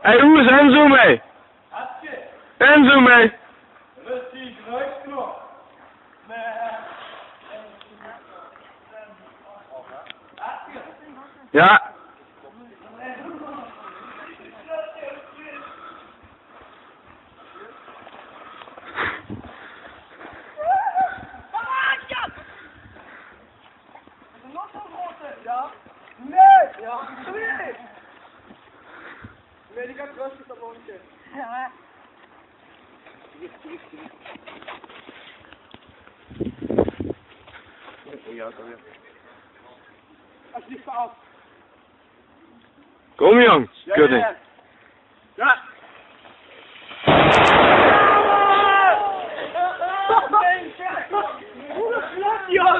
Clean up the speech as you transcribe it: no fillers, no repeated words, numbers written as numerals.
Hey, hoe is Enzo mee? Enzo mee? Ja. Nee, die kan rustig op ons zitten. Ja. Alsjeblieft af. Kom jong, kudding. Ja. Hoe is dat, joh?